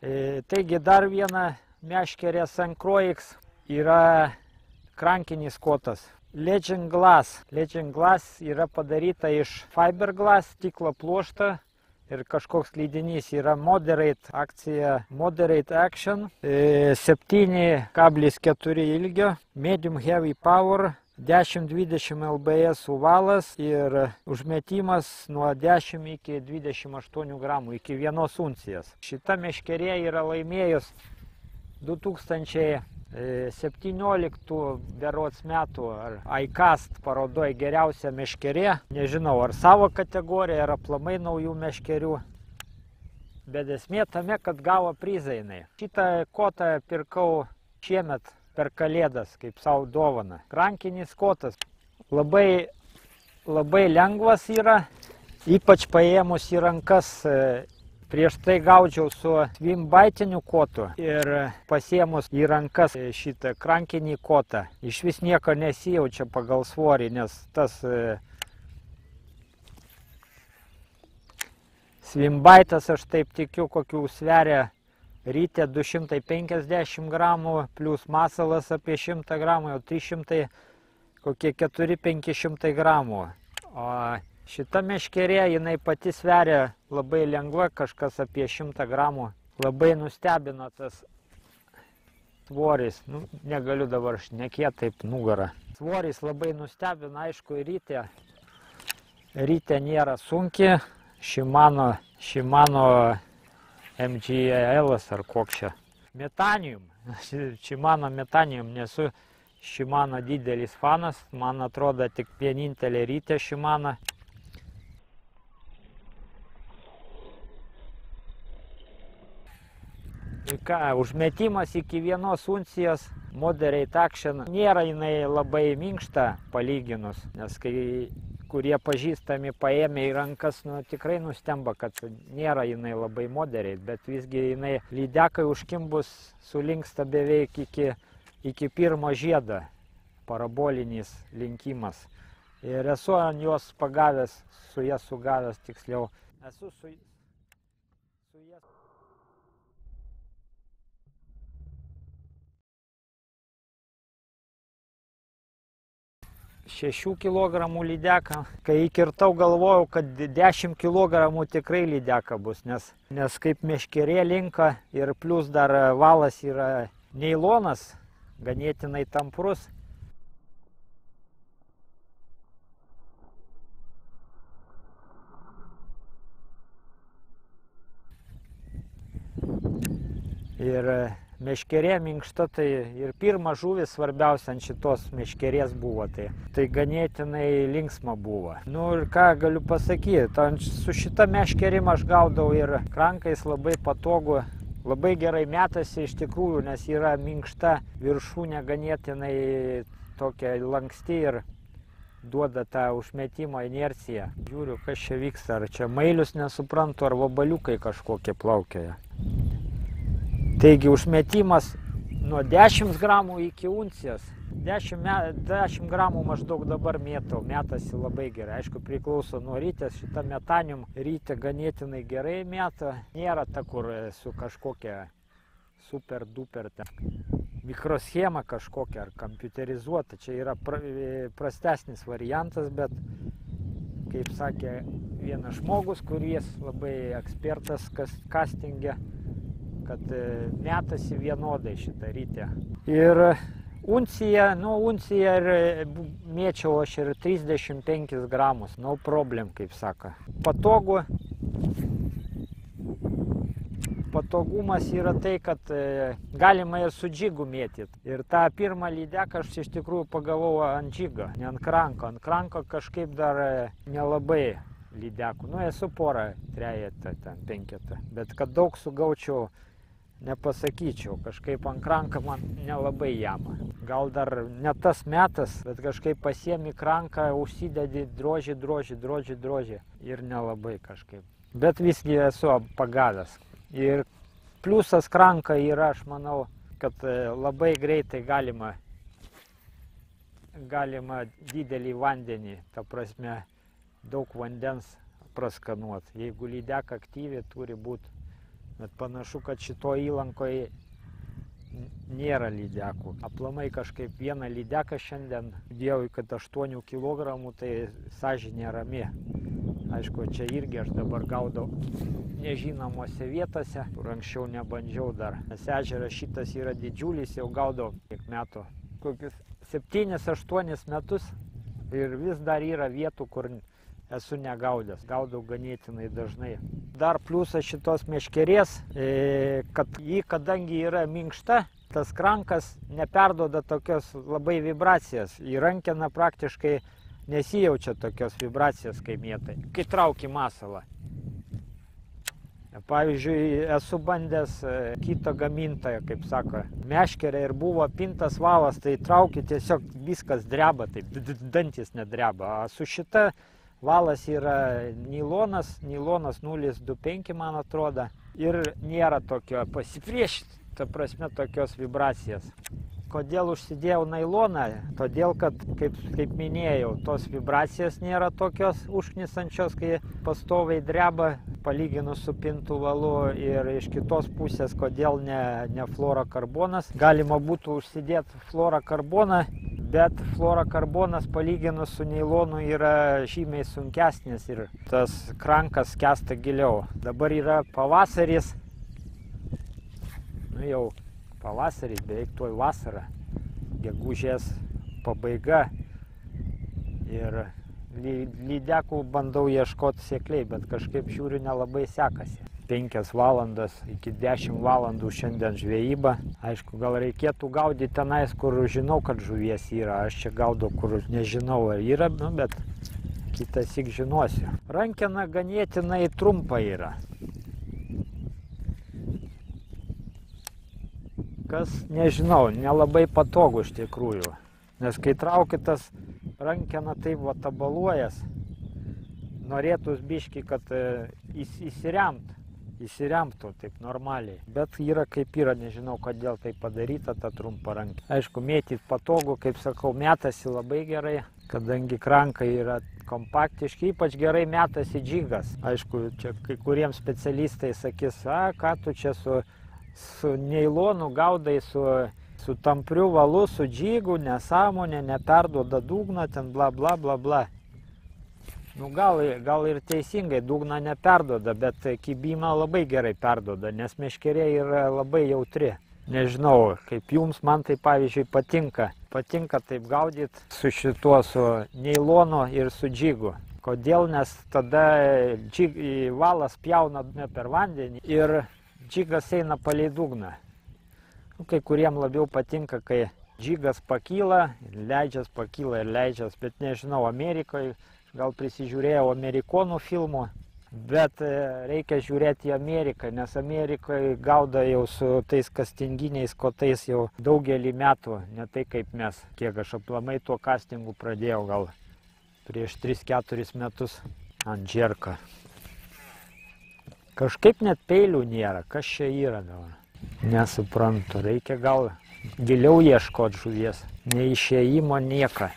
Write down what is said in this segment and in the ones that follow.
Taigi dar viena meškerė Sancroix yra krankinis kotas. Legend Glass. Legend Glass yra padaryta iš fiberglass, stiklo pluošto ir kažkoks lydinys yra Moderate akcija, Moderate Action, 7,4 ilgio, Medium Heavy Power, 10-20 lbs uvalas ir užmetimas nuo 10 iki 28 gramų, iki 1 uncijos. Šita meškerė yra laimėjus 2017 berods metų ar iCast parodoj geriausia meškerė. Nežinau, ar savo kategoriją, ar aplamai naujų meškerių. Bet esmė tame, kad gavo prizą jinai. Šitą kotą pirkau šiemet per Kalėdas, kaip savo dovaną. Krankinis kotas. Labai lengvas yra, ypač paėmus į rankas. Prieš tai gaudžiau su swimbaitiniu kotu ir pasiėmus į rankas šitą krankinį kotą. Iš vis nieko nesijaučia pagal svorį, nes tas swimbaitas, aš taip tikiu, kokių sveria ryte 250 gramų, plus masalas apie 100 gramų, jau 300, kokie 400-500 gramų. O šita meškerė, jinai pati sveria labai lengva, kažkas apie 100 gramų. Labai nustebino tas svoris. Negaliu dabar šnekėti taip nugarą. Svoris labai nustebino, aišku, ryte. Ryte nėra sunki. Shimano MGL ar koks čia. Metanium. Shimano Metanium. Nesu Shimano didelis fanas. Man atrodo, tik vienintelė ryte Shimano. Užmetimas iki 1 uncijos, Moderate Action. Nėra jinai labai minkšta palyginus, nes kurie pažįstami paėmė į rankas, tikrai nustemba, kad nėra jinai labai moderate, bet visgi jinai lydekai užkimbus sulinksta beveik iki pirmo žiedo, parabolinis linkimas. Ir esu ant jos pagavęs, su jas sugavęs tiksliau. Esu su jas. 6 kg lydeką. Kai įkirtau, galvojau, kad 10 kg tikrai lydeka bus, nes kaip meškerė linka ir plus dar valas yra neilonas, ganėtinai tamprus. Ir meškerė minkšta, tai ir pirma žuvis svarbiausia ant šitos meškerės buvo, tai ganėtinai linksma buvo. Ir ką galiu pasakyti, su šita meškerim aš gaudau ir krankais labai patogu, labai gerai metasi iš tikrųjų, nes yra minkšta, viršūnė ganėtinai tokia lanksti ir duoda tą užmetimo inerciją. Žiūriu, kas čia vyksta, ar čia mailius nesuprantu, ar vabaliukai kažkokie plaukioja. Taigi užmetimas nuo 10 gramų iki uncijos. 10 gramų maždaug dabar mėtau, metasi labai gerai. Aišku, priklauso nuo rytės, šitą Metanium ryte ganėtinai gerai meta. Nėra ta, kur su kažkokia super duper mikroschema kažkokia ar kompiuterizuota. Čia yra prastesnis variantas, bet kaip sakė vienas žmogus, kuris labai ekspertas kastinge, kad metasi vienodai šitą rytę. Ir uncija ir mėčiau aš ir 35 gramus, no problem, kaip sako. Patogumas yra tai, kad galima ir su džigu mėtyti. Ir tą pirmą lydeką aš iš tikrųjų pagavau ant džigo, ne ant kranko. Ant kranko kažkaip dar nelabai lydekų. Esu porą, trejetą, penketą. Bet kad daug sugaučiau, nepasakyčiau, kažkaip ant kranką man nelabai jama. Gal dar ne tas metas, bet kažkaip pasiemi kranką, užsidedi drožį ir nelabai kažkaip. Bet visgi esu pagavęs. Ir pliusas kranka yra, aš manau, kad labai greitai galima didelį vandenį, ta prasme, daug vandens praskanuoti. Jeigu lydeka aktyviai turi būti Bet panašu, kad šito įlankoje nėra lydekų. Aplamai kažkaip vieną lydeką šiandien dėjau, kad 8 kg, tai sąžinė rami. Aišku, čia irgi aš dabar gaudau nežinomose vietose, kur anksčiau nebandžiau dar. Nes ežeras šitas yra didžiulis, jau gaudau kiek metų. Kokius 7-8 metus ir vis dar yra vietų, kur esu negaudęs. Gaudau ganėtinai dažnai. Dar pliusas šitos meškerės, kad ji, kadangi yra minkšta, tas krankas neperduoda tokios labai vibracijas. Į rankeną praktiškai nesijaučia tokios vibracijas kaip mėtai, kai trauki masalą. Pavyzdžiui, esu bandęs kito gamintojo, kaip sako, meškerę ir buvo pintas valas, tai trauki tiesiog viskas dreba, taip dantis nedreba. Su šita valas yra nilonas 0,25 man atrodo, ir nėra tokio pasipriešinti, ta prasme tokios vibracijas. Kodėl užsidėjau nailoną? Todėl, kad, kaip minėjau, tos vibracijas nėra tokios užknisančios, kai pastoviai dreba, palyginus su pintu valu. Ir iš kitos pusės, kodėl ne fluorokarbonas. Galima būtų užsidėti fluorokarboną, bet fluorokarbonas palyginus su nailonu yra žymiai sunkesnis ir tas krankas skęsta giliau. Dabar yra pavasaris, nu jau pavasaris, beveik tuoj vasara, gegužės pabaiga ir lydekų bandau ieškoti sekliai, bet kažkaip žiūriu nelabai sekasi. 5 valandas iki 10 valandų šiandien žvejyba. Aišku, gal reikėtų gaudyti tenais, kur žinau, kad žuvies yra. Aš čia gaudau, kur nežinau, ar yra, bet kitąsyk žinosiu. Rankena ganėtinai trumpa yra. Kas, nežinau, nelabai patogu iš tikrųjų. Nes kai trauki tas rankena taip va tabaluojas, norėtus biški, kad įsiremtų taip normaliai. Bet yra kaip yra, nežinau, kodėl tai padaryta, ta trumpa rankė. Aišku, mėtyti patogu, kaip sakau, metasi labai gerai, kadangi krankai yra kompaktiški, ypač gerai metasi džigas. Aišku, čia kai kuriems specialistai sakys, ką tu čia su neilonu gaudai, su tampriu valu, su džigu, nesąmonė, neperduoda dugną, ten bla bla bla bla. Nu, gal ir teisingai dugną neperduoda, bet kibimą labai gerai perduoda, nes meškerė yra labai jautri. Nežinau, kaip jums, man tai pavyzdžiui patinka. Patinka taip gaudyti su šituo, su neilonu ir su džigu. Kodėl? Nes tada valas pjauna per vandenį ir džigas eina palei dugną. Kai kuriem labiau patinka, kai džigas pakyla, pakyla ir leidžias, bet nežinau, Amerikoje, gal prisižiūrėjau amerikonų filmų, bet reikia žiūrėti į Ameriką, nes Amerikoje gauda jau su tais kastinginiais kotais jau daugelį metų, ne tai kaip mes. Kiek aš aplamai tuo kastingu pradėjau gal prieš 3-4 metus ant džerką. Kažkaip net peilių nėra, kas čia yra dabar? Nesuprantu, reikia gal giliau ieškoti žuvies, neišėjimo nieka.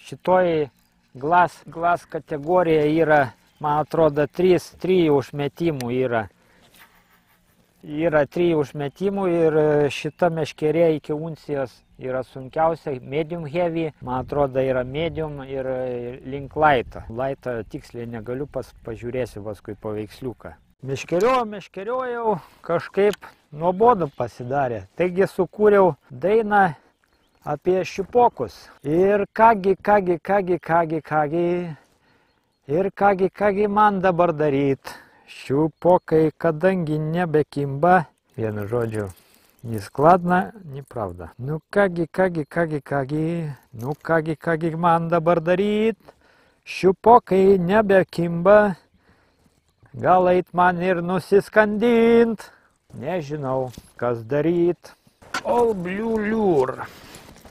Šitoj glas kategorija yra, man atrodo, 3 užmetimų yra. Yra 3 užmetimų ir šita meškerė iki uncijos yra sunkiausia, medium heavy, man atrodo, yra medium ir link laito. Laito tiksliai negaliu, pažiūrėsiu paskui paveiksliuką. Meškeriojau, kažkaip nuobodu pasidarė. Taigi sukūriau dainą apie šiupokus. Ir kągi man dabar daryt. Šiupokai, kadangi nebekimba, vienu žodžiu, ni skladna, ni pravda. Nu kągi man dabar daryt. Šiupokai nebekimba. Gal eit man ir nusiskandint, nežinau, kas daryt. All Blue Lure.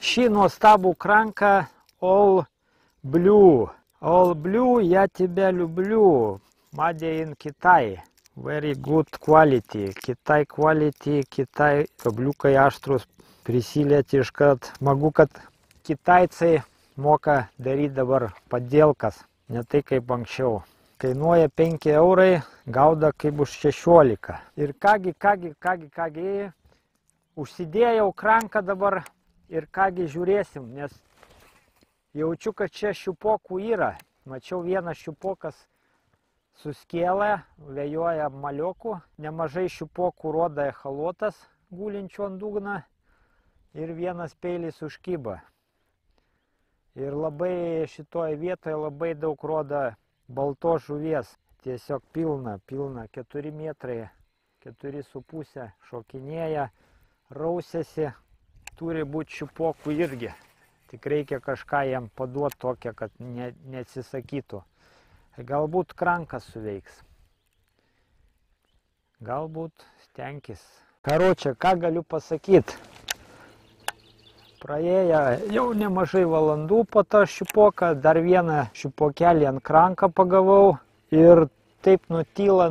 Šį nuostabų kranką All Blue. All Blue, я тебя люблю. Made in Kitai. Very good quality. Kitai quality, Kitai. Kabliukai aštrus, prisilieti iškart. Smagu, kad kitaicai moka daryti dabar padėlkas. Ne tai kaip anksčiau. kainuoja 5 eurai, gauda kaip už 16. Ir kągi, užsidėjau kranką dabar ir kągi žiūrėsim, nes jaučiu, kad čia šiupokų yra. Mačiau vienas šiupokas suskėlė, vėjoja maliokų, nemažai šiupokų roda echalotas gulinčių ant dugną ir vienas peilis užkyba. Ir labai šitoje vietoje labai daug roda baltos žuvies. Tiesiog pilna, 4 metrai, 4,5 šokinėja, rausėsi, turi būti šiupokų irgi. Tik reikia kažką jam paduoti tokią, kad neatsisakytų. Galbūt krankas suveiks. Galbūt stenkis. Karočią, ką galiu pasakyti? Praėję jau nemažai valandų po tą šiupoką, dar vieną šiupokelį ant kranką pagavau ir taip nutyla,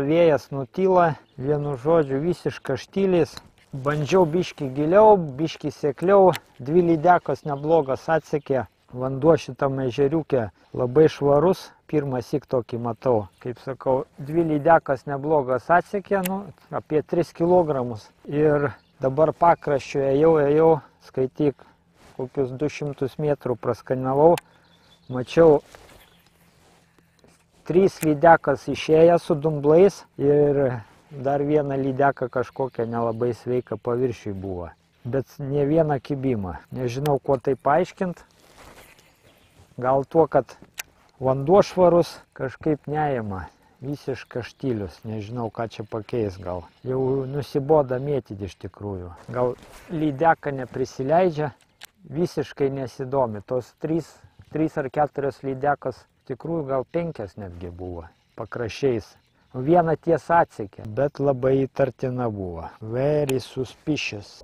vėjas nutyla, vienu žodžiu visiškas štylis. Bandžiau biškį giliau, biškį sekliau, 2 lydekos neblogas atsekė. Vanduo šitame ežeriuke labai švarus, pirmąsyk tokį matau. Kaip sakau, 2 lydekos neblogas atsekė, apie 3 kilogramus. Ir dabar pakraščiu ėjau, skaityk, kokius 200 metrų praskanavau. Mačiau 3 lydekas išėję su dumblais ir dar vieną lydeką kažkokią nelabai sveiką paviršiui buvo. Bet ne vieną kibimą. Nežinau, kuo tai paaiškint. Gal tuo, kad vanduo švarus kažkaip neima. Visiškas štilius. Nežinau, ką čia pakeis gal. Jau nusiboda mėtyti iš tikrųjų. Gal lydeką neprisileidžia, visiškai nesidomi. Tos 3 ar 4 lydekos, tikrųjų gal 5 netgi buvo pakraščiais. Vieną tiesą atsekė, bet labai įtartina buvo. Very suspicious.